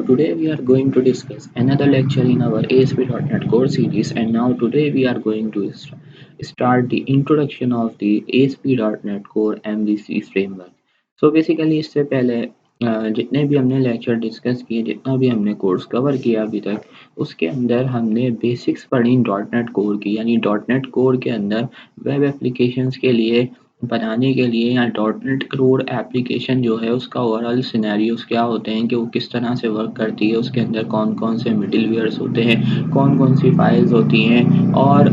today we are going to discuss another lecture in our ASP.NET Core series, and now today we are going to start the introduction of the ASP.NET Core MVC Framework. So basically इससे पहले जितने भी हमने lecture discuss किए, जितना भी हमने course cover किया अभी तक, उसके अंदर हमने बेसिक्स पढ़ी डॉट नेट कोर की, यानी डॉट नेट कोर के अंदर वेब एप्लीकेशंस के लिए बनाने के लिए या डॉट नेट कोर एप्लीकेशन जो है उसका ओवरऑल सिनेरियोज क्या होते हैं कि वो किस तरह से वर्क करती है, उसके अंदर कौन कौन से मिडिलवेयर्स होते हैं, कौन कौन सी फाइल्स होती हैं, और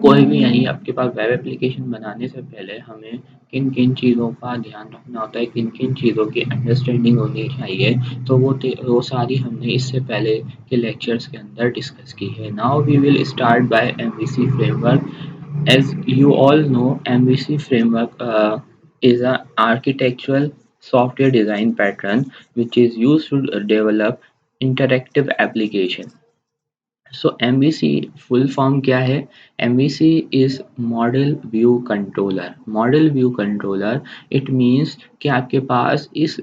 कोई भी यानी आपके पास वेब एप्लीकेशन बनाने से पहले हमें किन किन चीज़ों का ध्यान रखना होता है, किन किन चीज़ों की अंडरस्टैंडिंग होनी चाहिए। तो वो सारी हमने इससे पहले के लेक्चर्स के अंदर डिस्कस की है। Now we will start by MVC framework. As you all know, MVC framework is an architectural software design pattern which is used to develop interactive application. So MVC full form क्या है? MVC is Model View Controller. Model View Controller it means कि आपके पास इस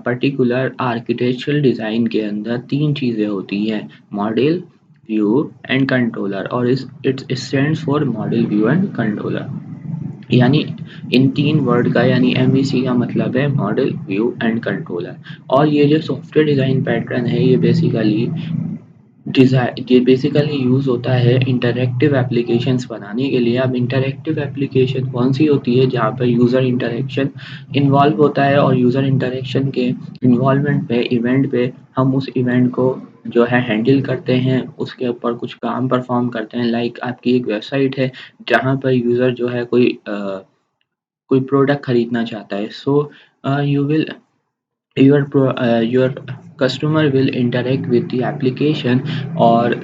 particular architectural design के अंदर तीन चीज़ें होती हैं, मॉडल, व्यू एंड कंट्रोलर, और इस it stands for model, view and controller. यानी इन तीन वर्ड का यानी एमवीसी का मतलब है मॉडल, व्यू एंड कंट्रोलर। और ये जो सॉफ्टवेयर डिज़ाइन पैटर्न है ये बेसिकली यूज़ होता है इंटरैक्टिव एप्लीकेशंस बनाने के लिए। अब इंटरैक्टिव एप्लीकेशन कौन सी होती है? जहाँ पर यूज़र इंटरेक्शन इन्वॉल्व होता है, और यूज़र इंटरेक्शन के इन्वॉल्वमेंट पे, इवेंट पे हम उस इवेंट को जो है हैंडल करते हैं, उसके ऊपर कुछ काम परफॉर्म करते हैं। लाइक आपकी एक वेबसाइट है जहाँ पर यूज़र जो है कोई प्रोडक्ट खरीदना चाहता है। So you will your customer will interact with the application, और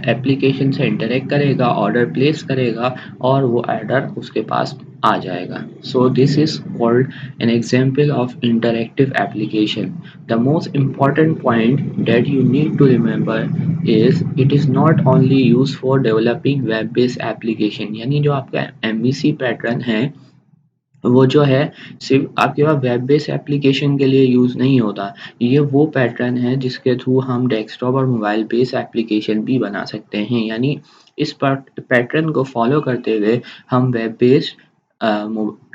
एप्लीकेशन से इंटरेक्ट करेगा, ऑर्डर प्लेस करेगा, और वो ऑर्डर उसके पास आ जाएगा। So this is called an example of interactive application. The most important point that you need to remember is it is not only use for developing web based application. यानी जो आपका एमवीसी पैटर्न है वो जो है सिर्फ आपके पास web based application के लिए यूज़ नहीं होता। ये वो पैटर्न है जिसके थ्रू हम डेस्कटॉप और मोबाइल बेस्ड एप्लीकेशन भी बना सकते हैं। यानी इस पैटर्न को फॉलो करते हुए हम वेब बेस्ड,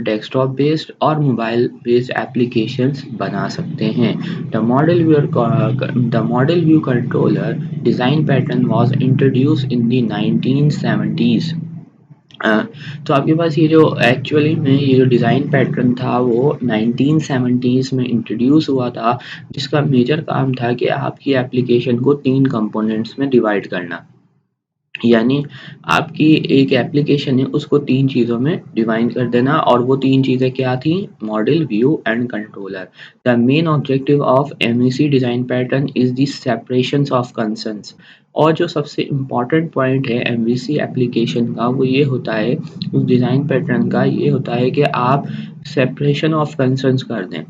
डेस्कटॉप बेस्ड और मोबाइल बेस्ड एप्लीकेशंस बना सकते हैं। The model view controller design pattern was introduced in the 1970s। तो आपके पास ये जो एक्चुअली में ये जो डिज़ाइन पैटर्न था वो 1970s में इंट्रोड्यूस हुआ था, जिसका मेजर काम था कि आपकी एप्लीकेशन को तीन कंपोनेंट्स में डिवाइड करना। यानी आपकी एक एप्लीकेशन है उसको तीन चीज़ों में डिवाइड कर देना, और वो तीन चीज़ें क्या थी? Model, view and controller. The main objective of MVC design pattern is the separation of concerns. और जो सबसे इम्पॉर्टेंट पॉइंट है एमवीसी एप्लीकेशन का वो ये होता है, उस डिज़ाइन पैटर्न का ये होता है कि आप सेपरेशन ऑफ कंसर्न्स कर दें।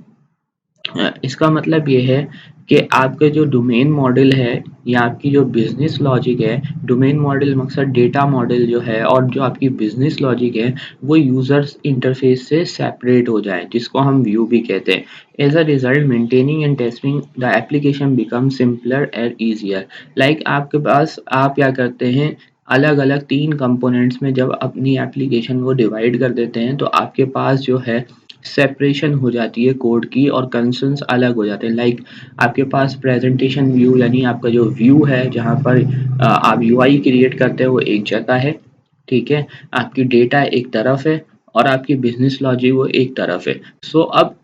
इसका मतलब ये है कि आपका जो डोमेन मॉडल है या आपकी जो बिजनेस लॉजिक है, डोमेन मॉडल मकसद डेटा मॉडल जो है, और जो आपकी बिजनेस लॉजिक है वो यूजर्स इंटरफेस से सेपरेट हो जाए, जिसको हम व्यू भी कहते हैं। As a result maintaining and testing the application become simpler and easier. Like आपके पास आप क्या करते हैं, अलग अलग तीन कंपोनेंट्स में जब अपनी एप्लीकेशन को डिवाइड कर देते हैं तो आपके पास जो है सेपरेशन हो जाती है कोड की, और कंसर्न्स अलग हो जाते हैं। लाइक आपके पास प्रेजेंटेशन व्यू यानी आपका जो व्यू है जहाँ पर आप यूआई क्रिएट करते हैं वो एक जगह है, ठीक है, आपकी डेटा एक तरफ है और आपकी बिजनेस लॉजिक वो एक तरफ है। सो अब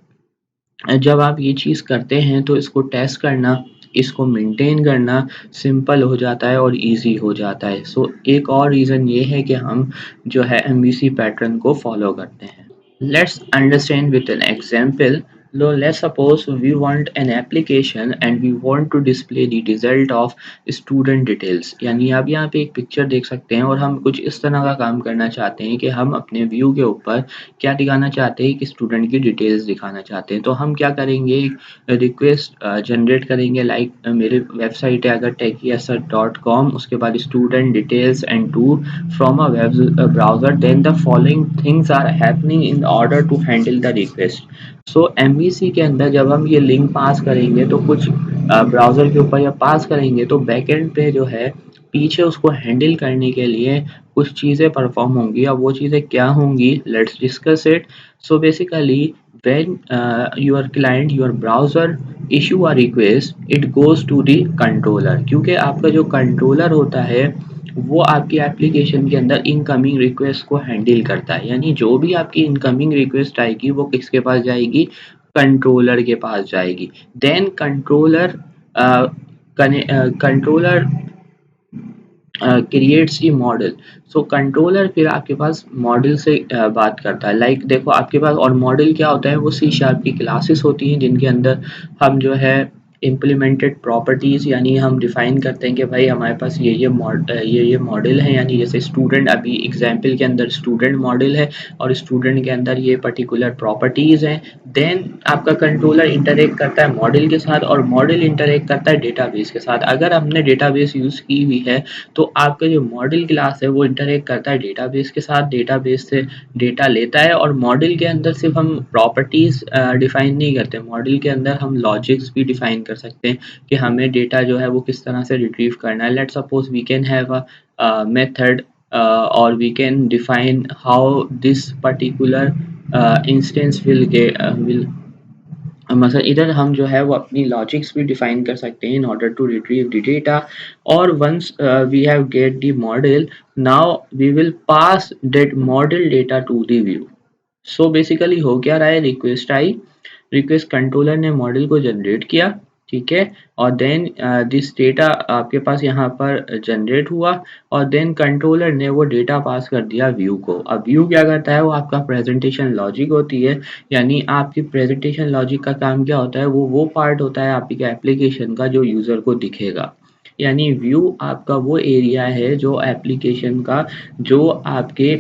जब आप ये चीज़ करते हैं तो इसको टेस्ट करना, इसको मेंटेन करना सिंपल हो जाता है और इजी हो जाता है। सो एक और रीज़न ये है कि हम जो है एमवीसी पैटर्न को फॉलो करते हैं। Let's understand with an example. Now, let's suppose we want an application and we want to display the result of student details। यानी आप यहाँ पे एक पिक्चर देख सकते हैं और हम कुछ इस तरह का काम करना चाहते हैं कि हम अपने व्यू के ऊपर क्या दिखाना चाहते हैं कि स्टूडेंट की डिटेल्स दिखाना चाहते हैं। तो हम क्या करेंगे, एक रिक्वेस्ट जनरेट करेंगे। लाइक मेरे वेबसाइट है अगर techieser.com, उसके बाद student details and to from a web browser, then the following things are happening in order to handle the request. So MVC MVC के अंदर जब हम ये लिंक पास करेंगे तो कुछ ब्राउज़र के ऊपर या पास करेंगे तो बैकएंड पे जो है पीछे उसको हैंडल करने के लिए कुछ चीज़ें परफॉर्म होंगी। अब वो चीज़ें क्या होंगी, let's discuss it. So basically when your client, your browser issue a request, it goes to the controller, क्योंकि आपका जो कंट्रोलर होता है वो आपकी एप्लीकेशन के अंदर इनकमिंग रिक्वेस्ट को हैंडल करता है। यानी जो भी आपकी इनकमिंग रिक्वेस्ट आएगी वो किसके पास जाएगी, कंट्रोलर के पास जाएगी। देन कंट्रोलर कंट्रोलर क्रिएट्स दी मॉडल। सो कंट्रोलर फिर आपके पास मॉडल से बात करता है। लाइक देखो आपके पास, और मॉडल क्या होता है, वो सी शार्प की क्लासेस होती हैं जिनके अंदर हम जो है इम्प्लीमेंटेड प्रॉपर्टीज़, यानी हम डिफाइन करते हैं कि भाई हमारे पास ये मॉडल है। यानी जैसे स्टूडेंट, अभी एग्जाम्पल के अंदर स्टूडेंट मॉडल है और स्टूडेंट के अंदर ये पर्टिकुलर प्रॉपर्टीज़ हैं। देन आपका कंट्रोलर इंटरेक्ट करता है मॉडल के साथ और मॉडल इंटरेक्ट करता है डेटाबेस के साथ। अगर हमने डेटाबेस यूज़ की हुई है तो आपका जो मॉडल क्लास है वो इंटरेक्ट करता है डेटाबेस के साथ, डेटाबेस से डेटा लेता है। और मॉडल के अंदर सिर्फ हम प्रॉपर्टीज डिफाइन नहीं करते, मॉडल के अंदर हम लॉजिक्स भी डिफाइन कर सकते हैं कि हमें डेटा जो है वो किस तरह से रिट्रीव करना है। Let's suppose we can have a method और we can define how this particular instance will मतलब इधर हम जो है वो अपनी लॉजिक्स भी डिफाइन कर सकते हैं in order to retrieve the data. और once we have get the model, now we will pass that model data to the view. So basically हो क्या रहा है, रिक्वेस्ट आई, रिक्वेस्ट कंट्रोलर ने मॉडल को जनरेट किया, ठीक है, और देन दिस डेटा आपके पास यहाँ पर जनरेट हुआ और देन कंट्रोलर ने वो डेटा पास कर दिया व्यू को। अब व्यू क्या करता है, वो आपका प्रेजेंटेशन लॉजिक होती है। यानी आपकी प्रेजेंटेशन लॉजिक का काम क्या होता है, वो पार्ट होता है आपकी एप्लीकेशन का जो यूज़र को दिखेगा। यानी व्यू आपका वो एरिया है जो एप्लीकेशन का, जो आपके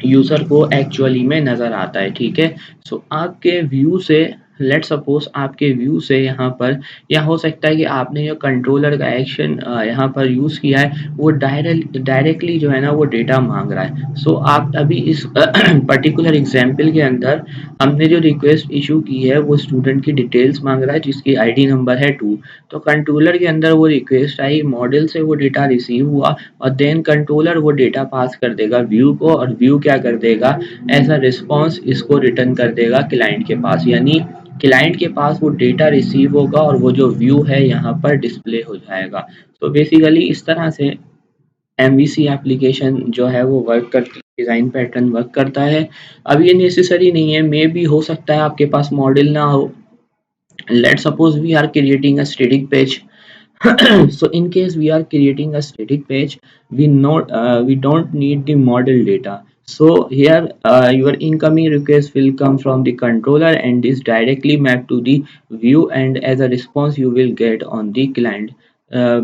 यूज़र को एक्चुअली में नज़र आता है, ठीक है। सो आपके व्यू से, लेट्स सपोज आपके व्यू से यहाँ पर, या हो सकता है कि आपने जो कंट्रोलर का एक्शन यहाँ पर यूज़ किया है वो डायरेक्टली जो है ना वो डेटा मांग रहा है। सो आप अभी इस पर्टिकुलर एग्जांपल के अंदर हमने जो रिक्वेस्ट इशू की है वो स्टूडेंट की डिटेल्स मांग रहा है जिसकी आईडी नंबर है 2। तो कंट्रोलर के अंदर वो रिक्वेस्ट आई, मॉडल से वो डेटा रिसीव हुआ और देन कंट्रोलर वो डेटा पास कर देगा व्यू को, और व्यू क्या कर देगा, एज अ रिस्पॉन्स इसको रिटर्न कर देगा क्लाइंट के पास। यानी क्लाइंट के पास वो डेटा रिसीव होगा और वो जो व्यू है यहाँ पर डिस्प्ले हो जाएगा। तो बेसिकली इस तरह से एमवीसी एप्लीकेशन जो है वो वर्क करती, डिज़ाइन पैटर्न वर्क करता है। अब ये नेसेसरी नहीं है, मे भी हो सकता है आपके पास मॉडल ना हो। Let's suppose we are creating a static page so in case we are creating a static page, we don't need the model data. So here your incoming request will come from the controller and is directly mapped to the view, and as a response you will get on the client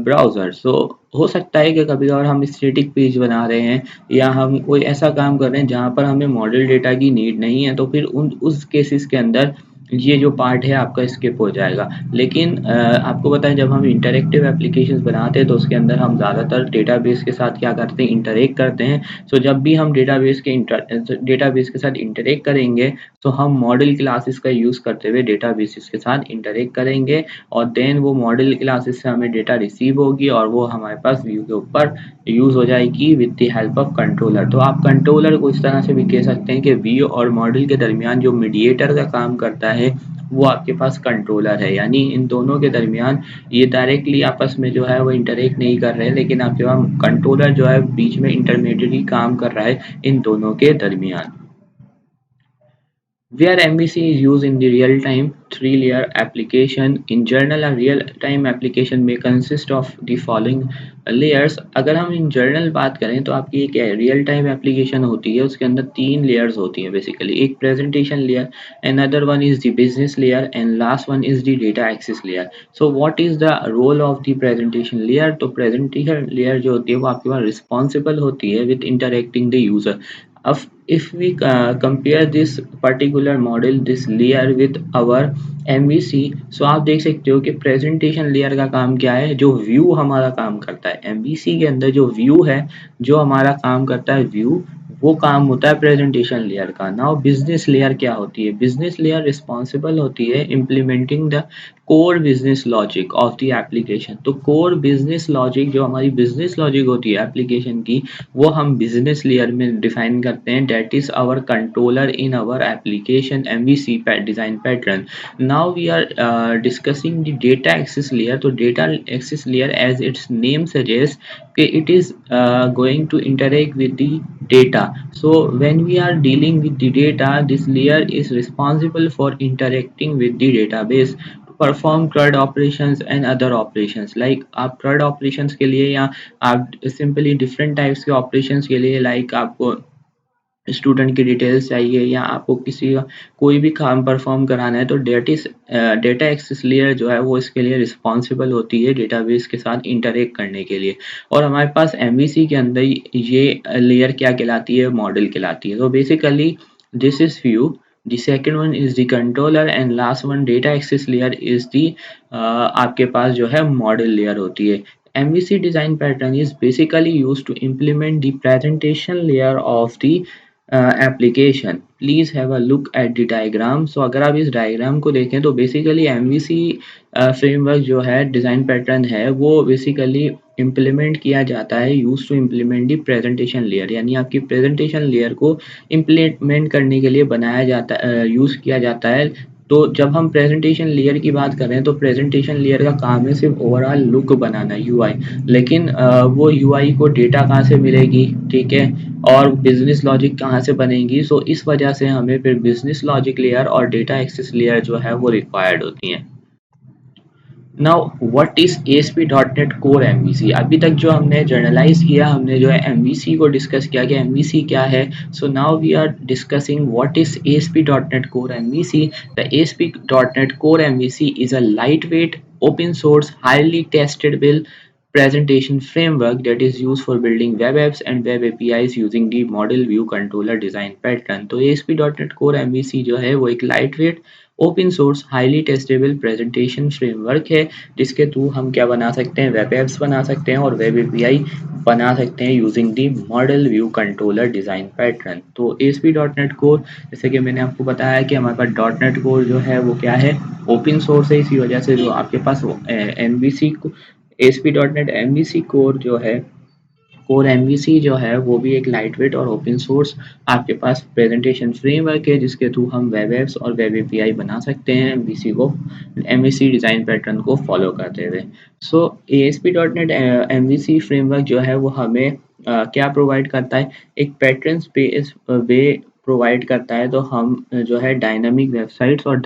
browser. So हो सकता है कि कभी और हम static page बना रहे हैं या हम कोई ऐसा काम कर रहे हैं जहाँ पर हमें मॉडल डेटा की नीड नहीं है, तो फिर उस केसेस के अंदर ये जो पार्ट है आपका स्किप हो जाएगा। लेकिन आपको पता है जब हम इंटरेक्टिव एप्लीकेशंस बनाते हैं तो उसके अंदर हम ज़्यादातर डेटाबेस के साथ क्या करते हैं, इंटरेक्ट करते हैं। सो जब भी हम डेटाबेस के साथ इंटरेक्ट करेंगे तो हम मॉडल क्लासेस का यूज़ करते हुए डेटाबेसेस के साथ इंटरेक्ट करेंगे और देन वो मॉडल क्लासेस से हमें डेटा रिसीव होगी और वो हमारे पास व्यू के ऊपर यूज़ हो जाएगी with the help of controller. तो आप कंट्रोलर को इस तरह से भी कह सकते हैं कि व्यू और मॉडल के दरमियान जो मीडिएटर का काम करता है वो आपके पास कंट्रोलर है। यानी इन दोनों के दरमियान ये डायरेक्टली आपस में जो है वो इंटरेक्ट नहीं कर रहे हैं, लेकिन आपके पास कंट्रोलर जो है बीच में इंटरमीडिएटरी काम कर रहा है इन दोनों के दरमियान। Where MVC is used in the real-time three-layer application. In general, a real-time application may consist of the following layers. अगर हम in general बात करें तो आपकी एक रियल टाइम एप्लीकेशन होती है, उसके अंदर 3 layers होती हैं बेसिकली। एक presentation layer, another one is the business layer and last one is the data access layer. So what is the role of the presentation layer? तो presentation layer जो होती है वो आपके पास responsible होती है with interacting the user. Of if we compare this particular model, this layer with our MVC, so आप देख सकते हो कि प्रेजेंटेशन लेयर का काम क्या है, जो व्यू हमारा काम करता है। MVC के अंदर जो व्यू है जो हमारा काम करता है, व्यू वो काम होता है प्रेजेंटेशन लेयर का। नाउ बिजनेस लेयर क्या होती है? बिजनेस लेयर रिस्पॉन्सिबल होती है implementing the core business logic of the application. तो कोर बिजनेस लॉजिक, जो हमारी बिजनेस लॉजिक होती है एप्लीकेशन की, वो हम बिजनेस लेयर में डिफाइन करते हैं। That is our controller in our application MVC design pattern. Now we are discussing the data access layer. तो data access layer as its name suggest कि it is going to interact with the data. So when we are dealing with the data, this layer is responsible for interacting with the database to perform CRUD operations and other operations. Like आप CRUD operations के लिए या आप simply different types के operations के लिए, like आपको student की डिटेल्स चाहिए या आपको किसी का कोई भी काम परफॉर्म कराना है, तो डेटा एक्सेस लेयर जो है वो इसके लिए रिस्पॉन्सिबल होती है डेटाबेस के साथ इंटरेक्ट करने के लिए। और हमारे पास एमवीसी के अंदर ये लेयर क्या कहलाती है? मॉडल कहलाती है। तो basically this is view, the second one is the controller and last one data access layer is the आपके पास जो है मॉडल लेयर होती है। MVC design pattern is basically used to implement the presentation layer of the application. Please have a look at the diagram. So अगर आप इस diagram को देखें तो बेसिकली एमवीसी फ्रेमवर्क जो है डिज़ाइन पैटर्न है वो बेसिकली इम्प्लीमेंट किया जाता है, use to implement the presentation layer, यानी आपकी प्रेजेंटेशन लेयर को इम्प्लीमेंट करने के लिए बनाया जाता है, यूज़ किया जाता है। तो जब हम प्रेजेंटेशन लेयर की बात कर रहे हैं तो प्रेजेंटेशन लेयर का काम है सिर्फ ओवरऑल लुक बनाना, यूआई। लेकिन वो यूआई को डेटा कहाँ से मिलेगी, ठीक है, और बिजनेस लॉजिक कहाँ से बनेगी? सो इस वजह से हमें फिर बिजनेस लॉजिक लेयर और डेटा एक्सेस लेयर जो है वो रिक्वायर्ड होती हैं। Now what is ASP dot NET core MVC? अभी तक जो हमने जर्नलाइज किया, हमने जो है एमवीसी को डिस्कस किया कि एमवीसी क्या है। So now we are discussing what is ASP dot NET core MVC. The ASP dot NET core MVC is a lightweight open source highly testable presentation framework that is used for building web apps and web APIs using the model view controller design pattern। तो ASP.NET Core MVC जो है वो एक light weight open source highly testable presentation framework है, जिसके through हम क्या बना सकते हैं? वेब एप्स बना सकते हैं और वेब एपीआई बना सकते हैं using the model view controller design pattern. तो ASP.NET कोर, जैसे कि मैंने आपको बताया कि हमारे पास डॉट नेट कोर जो है वो क्या है? ओपन सोर्स है। इसी वजह से जो आपके पास एमवीसी ASP.NET MVC कोर जो है, कोर एमवीसी जो है वो भी एक लाइटवेट और ओपन सोर्स आपके पास प्रेजेंटेशन फ्रेमवर्क है, जिसके थ्रू हम वेब एप्स और वेब एपीआई बना सकते हैं एमवीसी डिज़ाइन पैटर्न को फॉलो करते हुए। सो ASP.NET MVC फ्रेमवर्क जो है वो हमें क्या प्रोवाइड करता है? एक पैटर्न स्पेस वे प्रोवाइड करता है, तो हम जो है डायनामिक वेबसाइट्स और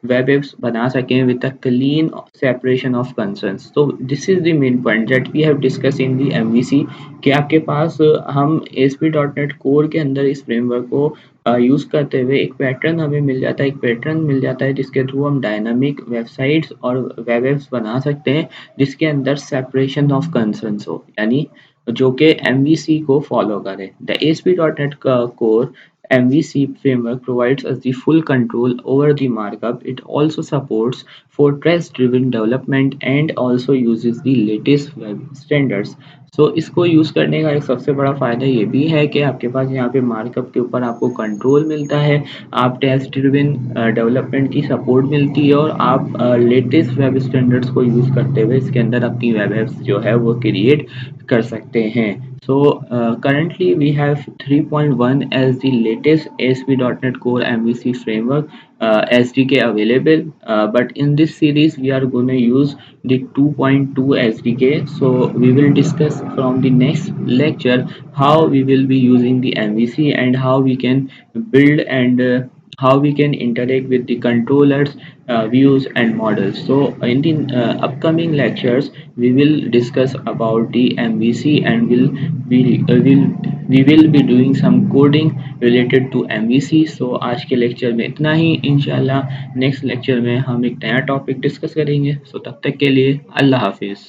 वेब एप्स बना सकें with a clean separation of concerns. तो this is the main point that we have discuss in the MVC, कि आपके पास हम ASP.NET कोर के अंदर इस फ्रेमवर्क को यूज़ करते हुए एक पैटर्न हमें मिल जाता है, एक पैटर्न मिल जाता है जिसके थ्रू हम डायनामिक वेबसाइट्स और वेब एप्स बना सकते हैं जिसके अंदर सेपरेशन ऑफ कंसर्न्स हो, यानी जो कि MVC को फॉलो करे। The ASP.NET core MVC framework provides us the full control over the markup. It also supports Fortress-driven development and also uses the latest web standards. सो इसको यूज़ करने का एक सबसे बड़ा फ़ायदा ये भी है कि आपके पास यहाँ पे मार्कअप के ऊपर आपको कंट्रोल मिलता है, आप टेस्ट ड्रिवन डेवलपमेंट की सपोर्ट मिलती है और आप लेटेस्ट वेब स्टैंडर्ड्स को यूज़ करते हुए इसके अंदर अपनी वेब एप्स जो है वो क्रिएट कर सकते हैं। So currently we have 3.1 as the latest ASP.NET Core MVC framework SDK available, but in this series we are going to use the 2.2 SDK. So we will discuss from the next lecture how we will be using the MVC and how we can build and how we can interact with the controllers, views and models. So in the upcoming lectures we will discuss about the MVC and we will be doing some coding related to MVC. So आज के lecture में इतना ही, इंशाल्लाह next lecture में हम एक नया topic discuss करेंगे। सो तब तक के लिए अल्लाह हाफिज़।